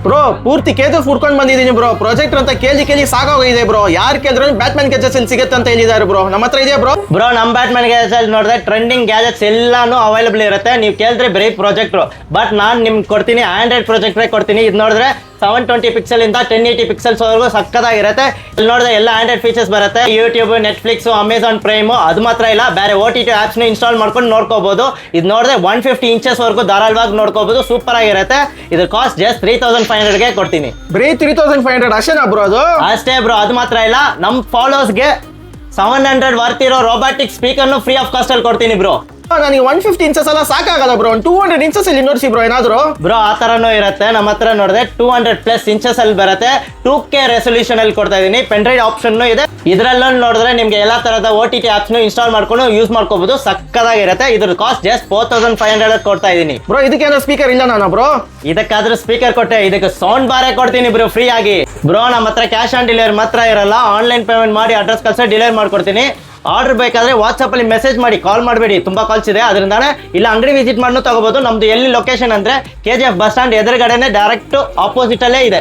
Bro ಪೂರ್ತಿ cages ಹುಡ್ಕೊಂಡು ಬಂದಿದ್ದೀನಿ ಬ್ರೋ. ಪ್ರೊಜೆಕ್ಟರ್ ಅಂತ ಕೇಳಿ ಸಾಕಾಗಿದೆ ಬ್ರೋ. ಯಾರು ಕೇಳಿದ್ರು ಬ್ಯಾಟ್ಮನ್ ಗ್ಯಾಜೆಟ್ಸ್ ಇಲ್ಲಿ ಸಿಗುತ್ತೆ ಅಂತ ಹೇಳಿದ್ದಾರೆ ಬ್ರೋ. ನಮ್ಮ ಹತ್ರ ಇದೆಯಾ ಬ್ರೋ? ಬ್ರೋ ನಮ್ಮ ಬ್ಯಾಟ್ಮನ್ ಗ್ಯಾಜೆಟ್ಸ್ ನೋಡಿದ್ರೆ ಟ್ರೆಂಡಿಂಗ್ ಗ್ಯಾಜೆಟ್ಸ್ ಎಲ್ಲಾನು ಅವೈಲೇಬಲ್ ಇರುತ್ತೆ. ನೀವು ಕೇಳಿದ್ರೆ ಬರೀ ಪ್ರೊಜೆಕ್ಟ್ರು, ಬಟ್ ನಾನು ನಿಮ್ಗೆ ಕೊಡ್ತೀನಿ ಆಂಡ್ರಾಯ್ಡ್ ಪ್ರೊಜೆಕ್ಟ್ರೇ ಕೊಡ್ತೀನಿ. ಇದು ನೋಡಿದ್ರೆ 720 ಪಿಕ್ಸೆಲ್ ಇಂದ 1080 ಪಿಕ್ಸೆಲ್ಸ್ ವರೆಗೂ ಸಕ್ಕದಾಗಿರುತ್ತೆ. ಇಲ್ಲಿ ನೋಡಿದ್ರೆ ಎಲ್ಲ ಆಂಡ್ರಾಯ್ಡ್ ಫೀಚರ್ಸ್ ಬರುತ್ತೆ. ಯೂಟ್ಯೂಬ್, ನೆಟ್ಫ್ಲಿಕ್ಸ್, ಅಮೆಝಾನ್ ಪ್ರೈಮು, ಅದು ಮಾತ್ರ ಇಲ್ಲ, ಬೇರೆ OTT ಆಪ್ಸ್ನ ಇನ್ಸ್ಟಾಲ್ ಮಾಡ್ಕೊಂಡು ನೋಡ್ಕೋಬಹುದು. ಇದು ನೋಡಿದ್ರೆ 150 ಇಂಚಸ್ ವರೆಗೂ ಧಾರಾಳವಾಗಿ ನೋಡ್ಕೋಬಹುದು. ಸೂಪರ್ ಆಗಿರುತ್ತೆ. ಇದ್ರ ಕಾಸ್ಟ್ ಜಸ್ಟ್ 3500ಗೆ ಕೊಡ್ತೀನಿ. ಬರೀ 3500 ಅಷ್ಟೇನಾ ಬ್ರೋ ಅದು? ಅಷ್ಟೇ ಬ್ರೋ, ಅದು ಮಾತ್ರ ಇಲ್ಲ, ನಮ್ಮ ಫಾಲೋವರ್ಸ್ಗೆ 700 ವರ್ತ್ ಇರೋ ರೋಬೋಟಿಕ್ ಸ್ಪೀಕರ್ನು ಫ್ರೀ ಆಫ್ ಕಾಸ್ಟ್ ಅಲ್ಲಿ ಕೊಡ್ತೀನಿ ಬ್ರೋ. ನನಗೆ 150 ಇಂಚಸ್ ಎಲ್ಲ ಸಾಕಾಗಲ್ಲ ಬ್ರೋ. 200 ಇಂಚಸ್ ಇಲ್ಲಿ ನೋಡಿಸಿ ಬ್ರೋ ಏನಾದ್ರು. ಬ್ರೋ ಆ ತರನೂ ಇರುತ್ತೆ. ನಮ್ಮ ಹತ್ರ ನೋಡಿದ್ರೆ 200+ ಇಂಚಸ್ ಅಲ್ಲಿ ಬರುತ್ತೆ. 2K ರೆಸೊಲ್ಯೂಷನ್ ಅಲ್ಲಿ ಕೊಡ್ತಾ ಇದೀನಿ. ಪೆನ್ಡ್ರೈವ್ ಆಪ್ಷನ್ ಇದೆ. ಇದ್ರಲ್ಲೂ ನೋಡಿದ್ರೆ ನಿಮ್ಗೆ ಎಲ್ಲಾ ತರದ OTT ಆಪ್ಸ್ ಇನ್ಸ್ಟಾಲ್ ಮಾಡ್ಕೊಂಡು ಯೂಸ್ ಮಾಡ್ಕೋಬಹುದು. ಸಕ್ಕದಾಗಿರುತ್ತೆ. ಇದ್ರ ಕಾಸ್ಟ್ ಜಸ್ಟ್ 4500 ಕೊಡ್ತಾ ಇದೀನಿ ಬ್ರೋ. ಇದಕ್ಕೇನೋ ಸ್ಪೀಕರ್ ಇಲ್ಲ ನಾನು ಬ್ರೋ? ಇದಕ್ಕಾದ್ರೂ ಸ್ಪೀಕರ್ ಕೊಟ್ಟೆ, ಇದಕ್ಕೆ ಸೌಂಡ್ ಬಾರೇ ಕೊಡ್ತೀನಿ ಬ್ರೋ ಫ್ರೀ ಆಗಿ. ಬ್ರೋ ನಮ್ಮ ಹತ್ರ ಕ್ಯಾಶ್ ಆನ್ ಡೆಲಿವರಿ ಮಾತ್ರ ಇರಲ್ಲ. ಆನ್ಲೈನ್ ಪೇಮೆಂಟ್ ಮಾಡಿ ಅಡ್ರೆಸ್ ಕಳ್ಸಿ ಡೆಲಿವರಿ ಮಾಡ್ಕೊಡ್ತೀನಿ. ಆರ್ಡರ್ ಬೇಕಾದ್ರೆ ವಾಟ್ಸಪ್ ಅಲ್ಲಿ ಮೆಸೇಜ್ ಮಾಡಿ, ಕಾಲ್ ಮಾಡಬೇಡಿ, ತುಂಬಾ ಕಾಲ್ಸ್ ಇದೆ ಅದರಿಂದಾನೆ. ಇಲ್ಲ ಅಂಗಡಿ ವಿಸಿಟ್ ಮಾಡಿ ತಗೋಬಹುದು. ನಮ್ದು ಎಲ್ಲಿ ಲೊಕೇಶನ್ ಅಂದ್ರೆ KGF ಬಸ್ ಸ್ಟ್ಯಾಂಡ್ ಎದುರುಗಡೆನೆ ಡೈರೆಕ್ಟ್ ಆಪೋಸಿಟ್ ಅಲ್ಲೇ ಇದೆ.